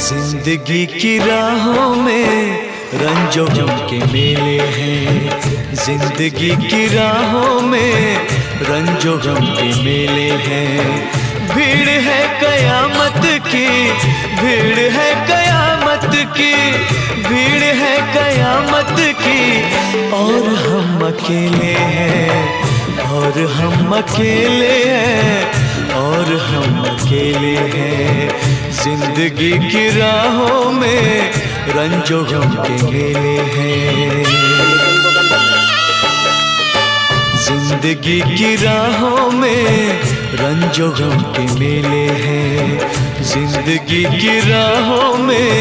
जिंदगी की राहों में रंजों गम के मेले हैं, जिंदगी की राहों में रंजों गम के मेले हैं। भीड़ है कयामत की, भीड़ है कयामत की, भीड़ है कयामत की, और हम अकेले हैं, और हम अकेले हैं, और हम अकेले हैं। जिंदगी की राहों में रंजों गम के मेले हैं, जिंदगी की राहों में रंजों गम के मेले हैं, जिंदगी की राहों में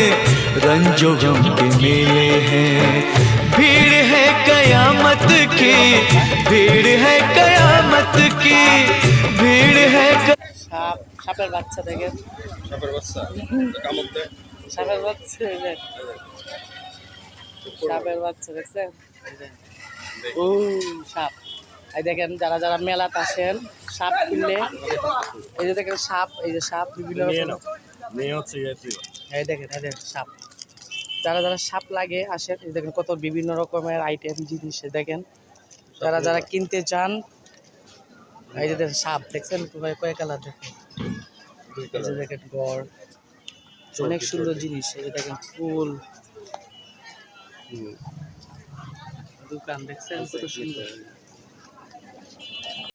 रंजों गम के मेले हैं। भीड़ है कयामत की, भीड़ है कयामत की, भीड़ है সাপের বাচ্চা দেখেন, সাপের বাচ্চা কামড় দেয়, সাপের বাচ্চা সাপের বাচ্চা দেখছেন? ও সাপ, এই দেখেন যারা যারা মেলাতে আসেন সাপ কিনলে, এই যে দেখেন সাপ, এই যে সাপ বিভিন্ন রকম, এই দেখেন এই দেখেন সাপ, যারা যারা সাপ লাগে আসেন, এই দেখেন কত বিভিন্ন রকমের আইটেম জিনিস দেখেন, যারা যারা কিনতে চান। এই যে দেখেন সাপ দেখছেন কয়েক কালার দেখেন, এই যে দেখেন গড়, অনেক সুন্দর জিনিস, এই যে দেখেন ফুল, দোকান দেখছেন কত সুন্দর।